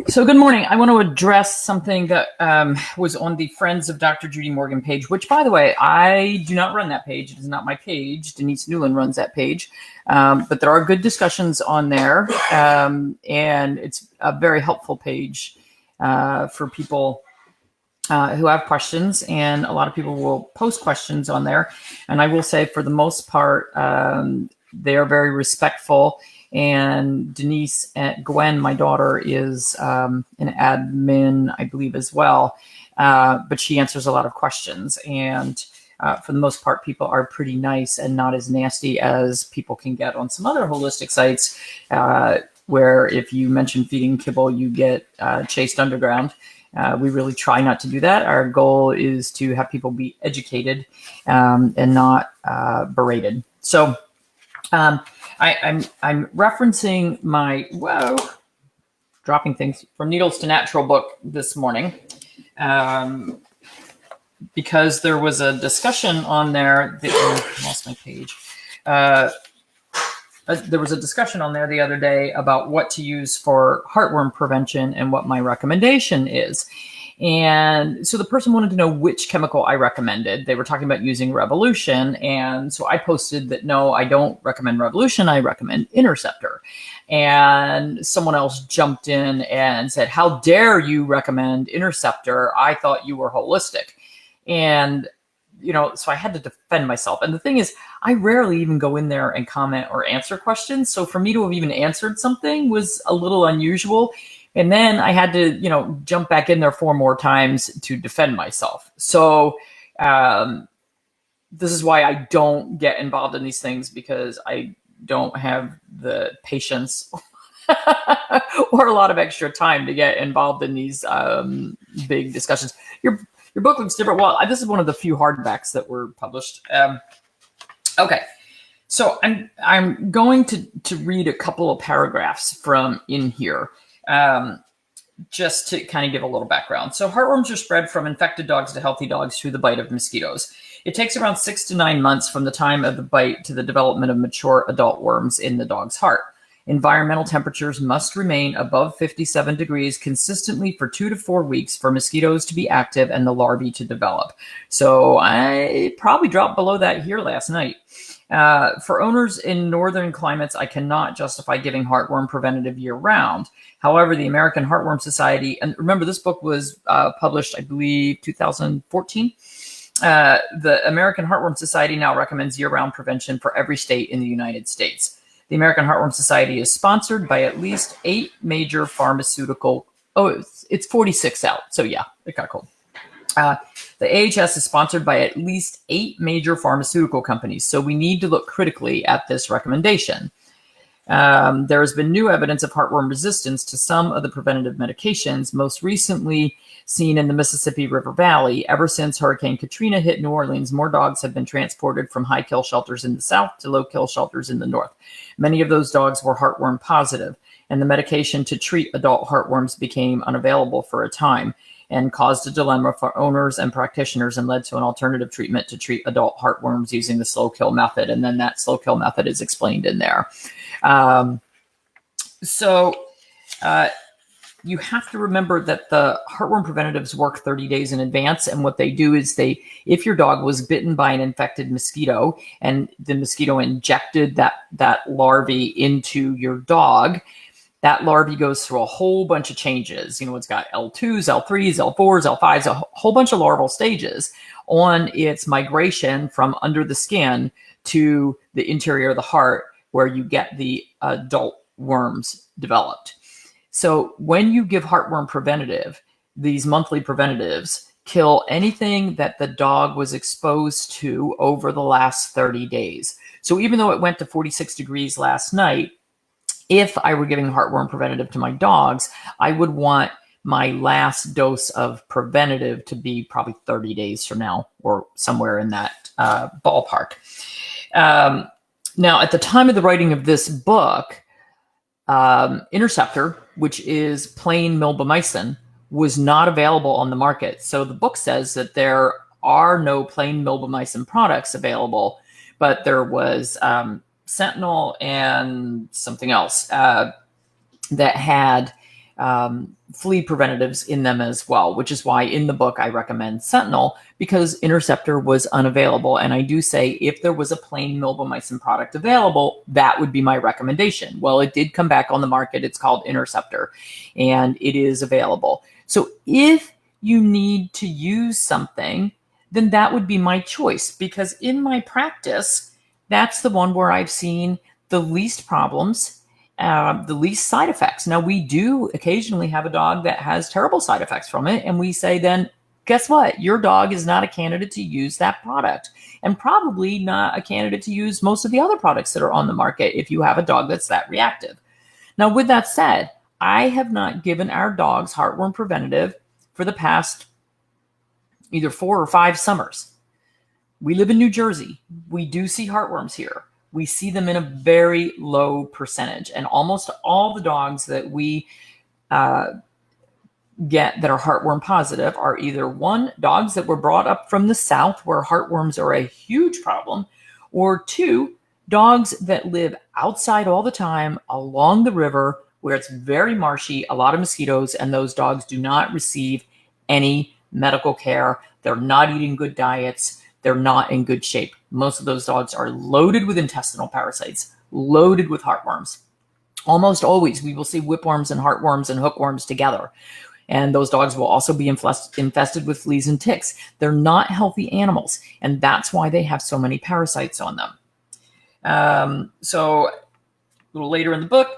So good morning. I want to address something that was on the Friends of Dr. Judy Morgan page, which, by the way, I do not run that page. It is not my page. Denise Newland runs that page. But there are good discussions on there, and it's a very helpful page for people who have questions, and a lot of people will post questions on there. And I will say, for the most part, they are very respectful. And Denise, Gwen, my daughter, is an admin, I believe, as well. But she answers a lot of questions. And for the most part, people are pretty nice and not as nasty as people can get on some other holistic sites, where if you mention feeding kibble, you get chased underground. We really try not to do that. Our goal is to have people be educated and not berated. So I'm referencing my dropping things from Needles to Natural book this morning, because there was a discussion on there. I lost my page. There was a discussion on there the other day about what to use for heartworm prevention and what my recommendation is. And so the person wanted to know which chemical I recommended. They were talking about using Revolution. And so I posted that, no, I don't recommend Revolution. I recommend Interceptor. And someone else jumped in and said, how dare you recommend Interceptor? I thought you were holistic. And, so I had to defend myself. And the thing is, I rarely even go in there and comment or answer questions. So for me to have even answered something was a little unusual. And then I had to, jump back in there 4 more times to defend myself. So this is why I don't get involved in these things, because I don't have the patience or a lot of extra time to get involved in these big discussions. Your book looks different. Well, this is one of the few hardbacks that were published. Okay. So I'm going to read a couple of paragraphs from in here. Just to kind of give a little background. So heartworms are spread from infected dogs to healthy dogs through the bite of mosquitoes. It takes around 6 to 9 months from the time of the bite to the development of mature adult worms in the dog's heart. Environmental temperatures must remain above 57 degrees consistently for 2 to 4 weeks for mosquitoes to be active and the larvae to develop. So I probably dropped below that here last night. For owners in northern climates, I cannot justify giving heartworm preventative year-round. However, the American Heartworm Society, and remember this book was published, I believe, 2014. The American Heartworm Society now recommends year-round prevention for every state in the United States. The American Heartworm Society is sponsored by at least 8 major pharmaceutical. Oh, it's 46 out. So yeah, it got cold. The AHS is sponsored by at least 8 major pharmaceutical companies, so we need to look critically at this recommendation. There has been new evidence of heartworm resistance to some of the preventative medications, most recently seen in the Mississippi River Valley. Ever since Hurricane Katrina hit New Orleans, more dogs have been transported from high-kill shelters in the south to low-kill shelters in the north. Many of those dogs were heartworm positive, and the medication to treat adult heartworms became unavailable for a time and caused a dilemma for owners and practitioners and led to an alternative treatment to treat adult heartworms using the slow kill method. And then that slow kill method is explained in there. You have to remember that the heartworm preventatives work 30 days in advance. And what they do is if your dog was bitten by an infected mosquito and the mosquito injected that larvae into your dog, that larvae goes through a whole bunch of changes. It's got L2s, L3s, L4s, L5s, a whole bunch of larval stages on its migration from under the skin to the interior of the heart, where you get the adult worms developed. So when you give heartworm preventative, these monthly preventatives kill anything that the dog was exposed to over the last 30 days. So even though it went to 46 degrees last night, if I were giving heartworm preventative to my dogs, I would want my last dose of preventative to be probably 30 days from now, or somewhere in that ballpark. Now, at the time of the writing of this book, Interceptor, which is plain milbemycin, was not available on the market. So the book says that there are no plain milbemycin products available, but there was Sentinel and something else that had flea preventatives in them as well, which is why in the book I recommend Sentinel, because Interceptor was unavailable. And I do say if there was a plain milbomycin product available, that would be my recommendation. Well, it did come back on the market. It's called Interceptor, and it is available. So if you need to use something, then that would be my choice, because in my practice, that's the one where I've seen the least problems, the least side effects. Now, we do occasionally have a dog that has terrible side effects from it, and we say, then guess what? Your dog is not a candidate to use that product, and probably not a candidate to use most of the other products that are on the market if you have a dog that's that reactive. Now, with that said, I have not given our dogs Heartworm Preventative for the past either 4 or 5 summers. We live in New Jersey. We do see heartworms here. We see them in a very low percentage. And almost all the dogs that we get that are heartworm positive are either, one, dogs that were brought up from the South where heartworms are a huge problem, or 2, dogs that live outside all the time along the river where it's very marshy, a lot of mosquitoes, and those dogs do not receive any medical care. They're not eating good diets. They're not in good shape. Most of those dogs are loaded with intestinal parasites, loaded with heartworms. Almost always we will see whipworms and heartworms and hookworms together. And those dogs will also be infested with fleas and ticks. They're not healthy animals, and that's why they have so many parasites on them. So a little later in the book,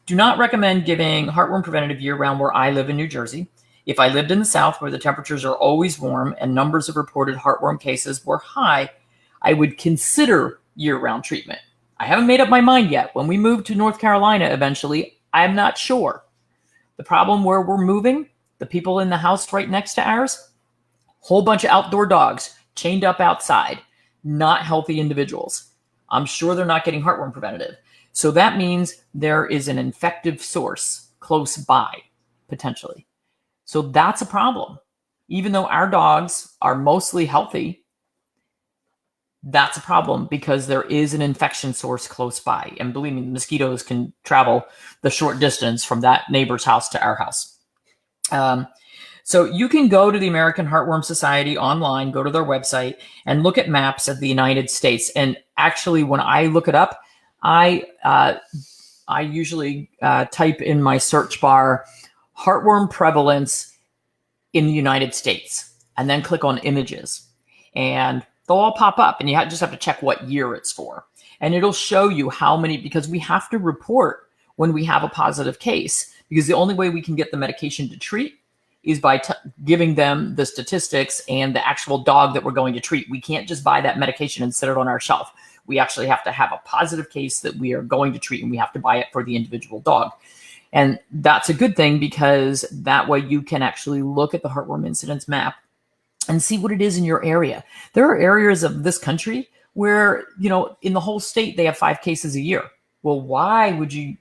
do not recommend giving Heartworm Preventative year-round where I live in New Jersey. If I lived in the South where the temperatures are always warm and numbers of reported heartworm cases were high, I would consider year-round treatment. I haven't made up my mind yet. When we move to North Carolina eventually, I'm not sure. The problem where we're moving, the people in the house right next to ours, whole bunch of outdoor dogs chained up outside, not healthy individuals. I'm sure they're not getting Heartworm Preventative. So that means there is an infective source close by, potentially. So that's a problem. Even though our dogs are mostly healthy, that's a problem because there is an infection source close by. And believe me, mosquitoes can travel the short distance from that neighbor's house to our house. So you can go to the American Heartworm Society online, go to their website, and look at maps of the United States. And actually, when I look it up, I usually type in my search bar heartworm prevalence in the United States, and then click on images, and they'll all pop up, and you just have to check what year it's for, and it'll show you how many, because we have to report when we have a positive case, because the only way we can get the medication to treat is by giving them the statistics and the actual dog that we're going to treat. We can't just buy that medication and set it on our shelf. We actually have to have a positive case that we are going to treat, and we have to buy it for the individual dog. And that's a good thing, because that way you can actually look at the Heartworm Incidence Map and see what it is in your area. There are areas of this country where, in the whole state, they have 5 cases a year. Well, why would you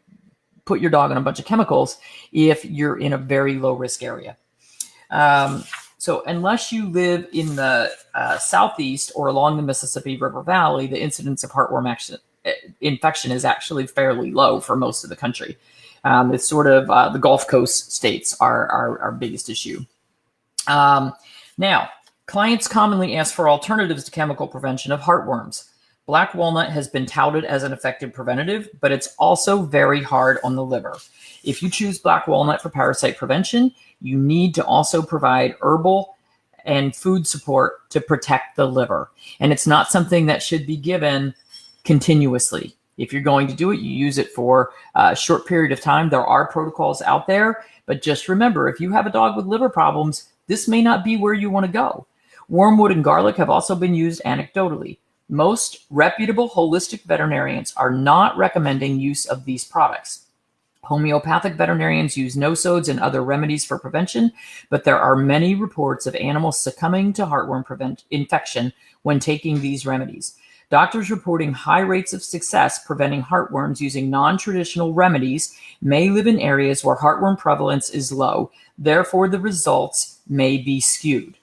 put your dog on a bunch of chemicals if you're in a very low risk area? So unless you live in the southeast or along the Mississippi River Valley, the incidence of heartworm infection is actually fairly low for most of the country. It's sort of the Gulf Coast states are our biggest issue. Now, clients commonly ask for alternatives to chemical prevention of heartworms. Black walnut has been touted as an effective preventative, but it's also very hard on the liver. If you choose black walnut for parasite prevention, you need to also provide herbal and food support to protect the liver. And it's not something that should be given continuously. If you're going to do it, you use it for a short period of time. There are protocols out there, but just remember, if you have a dog with liver problems, this may not be where you want to go. Wormwood and garlic have also been used anecdotally. Most reputable holistic veterinarians are not recommending use of these products. Homeopathic veterinarians use nosodes and other remedies for prevention, but there are many reports of animals succumbing to heartworm infection when taking these remedies. Doctors reporting high rates of success preventing heartworms using non-traditional remedies may live in areas where heartworm prevalence is low. Therefore, the results may be skewed.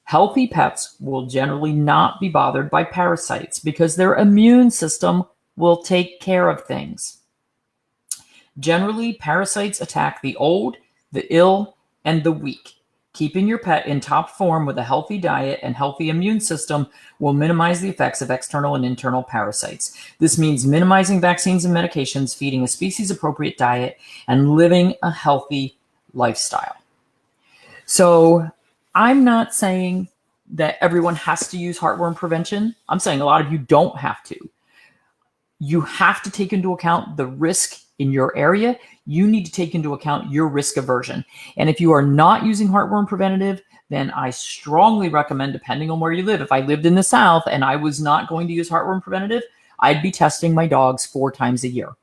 Healthy pets will generally not be bothered by parasites because their immune system will take care of things. Generally, parasites attack the old, the ill, and the weak. Keeping your pet in top form with a healthy diet and healthy immune system will minimize the effects of external and internal parasites. This means minimizing vaccines and medications, feeding a species-appropriate diet, and living a healthy lifestyle. So I'm not saying that everyone has to use heartworm prevention. I'm saying a lot of you don't have to. You have to take into account the risk in your area. You need to take into account your risk aversion. And if you are not using Heartworm Preventative, then I strongly recommend, depending on where you live. If I lived in the South and I was not going to use Heartworm Preventative, I'd be testing my dogs 4 times a year.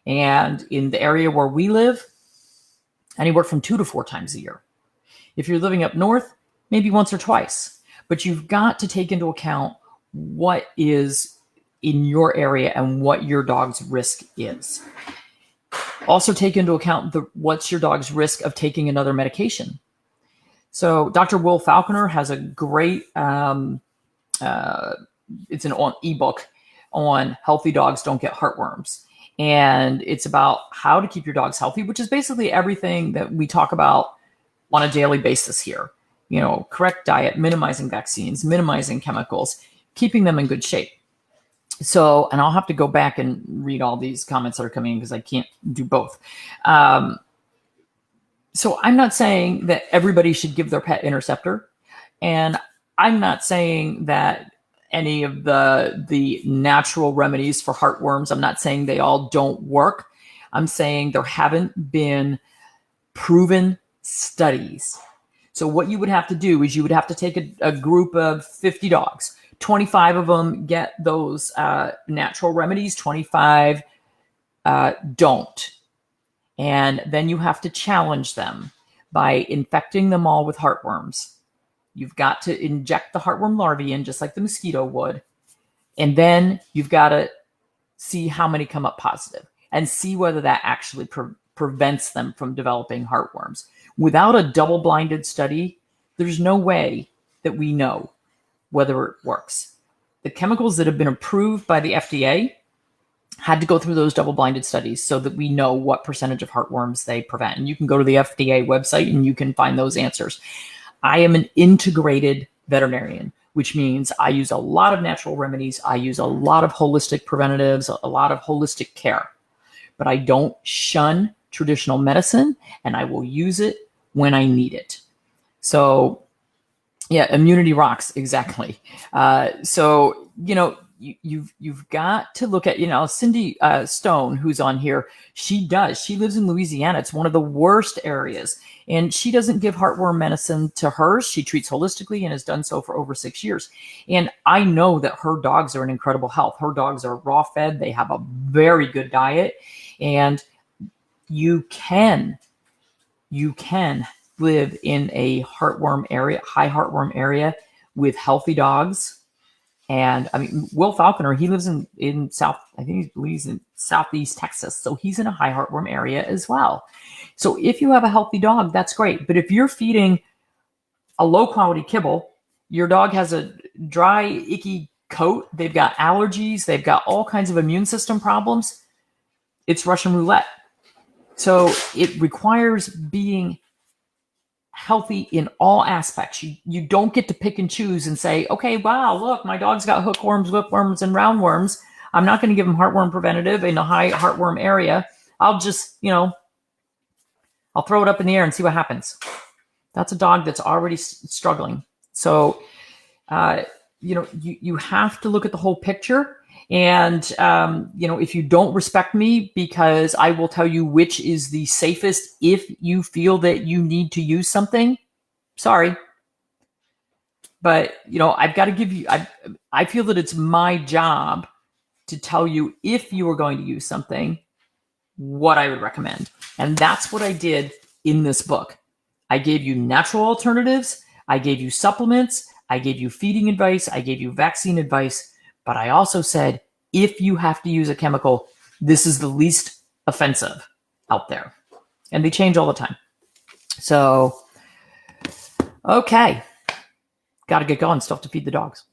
And in the area where we live, anywhere from 2 to 4 times a year. If you're living up north, maybe once or twice. But you've got to take into account what is in your area and what your dog's risk is. Also take into account what's your dog's risk of taking another medication. So Dr. Will Falconer has a great, it's an ebook on healthy dogs don't get heartworms. And it's about how to keep your dogs healthy, which is basically everything that we talk about on a daily basis here. You know, correct diet, minimizing vaccines, minimizing chemicals, keeping them in good shape. So, and I'll have to go back and read all these comments that are coming in because I can't do both. So I'm not saying that everybody should give their pet Interceptor. And I'm not saying that any of the natural remedies for heartworms, I'm not saying they all don't work. I'm saying there haven't been proven studies. So what you would have to do is you would have to take a group of 50 dogs. 25 of them get those natural remedies, 25 don't. And then you have to challenge them by infecting them all with heartworms. You've got to inject the heartworm larvae in just like the mosquito would. And then you've got to see how many come up positive and see whether that actually prevents them from developing heartworms. Without a double-blinded study, there's no way that we know whether it works. The chemicals that have been approved by the FDA had to go through those double-blinded studies so that we know what percentage of heartworms they prevent. And you can go to the FDA website and you can find those answers. I am an integrated veterinarian, which means I use a lot of natural remedies. I use a lot of holistic preventatives, a lot of holistic care. But I don't shun traditional medicine, and I will use it when I need it. So yeah, immunity rocks, exactly. So, you know, you've got to look at, you know, Cindy Stone, who's on here. She lives in Louisiana. It's one of the worst areas. And she doesn't give heartworm medicine to hers. She treats holistically and has done so for over 6 years. And I know that her dogs are in incredible health. Her dogs are raw fed. They have a very good diet. And you can live in a heartworm area, high heartworm area with healthy dogs. And I mean, Will Falconer, he lives in South, I think he's in Southeast Texas. So he's in a high heartworm area as well. So if you have a healthy dog, that's great. But if you're feeding a low quality kibble, your dog has a dry, icky coat, they've got allergies, they've got all kinds of immune system problems, it's Russian roulette. So it requires being healthy in all aspects. You don't get to pick and choose and say, okay, wow, look, my dog's got hookworms, whipworms, and roundworms. I'm not going to give him heartworm preventative in a high heartworm area. I'll just, you know, I'll throw it up in the air and see what happens. That's a dog that's already struggling. So, you know, you have to look at the whole picture. And, you know, if you don't respect me, because I will tell you which is the safest if you feel that you need to use something, sorry. But, you know, I've got to give you, I feel that it's my job to tell you if you are going to use something, what I would recommend. And that's what I did in this book. I gave you natural alternatives. I gave you supplements. I gave you feeding advice. I gave you vaccine advice. But I also said, if you have to use a chemical, this is the least offensive out there. And they change all the time. So, okay. Got to get going. Still have to feed the dogs.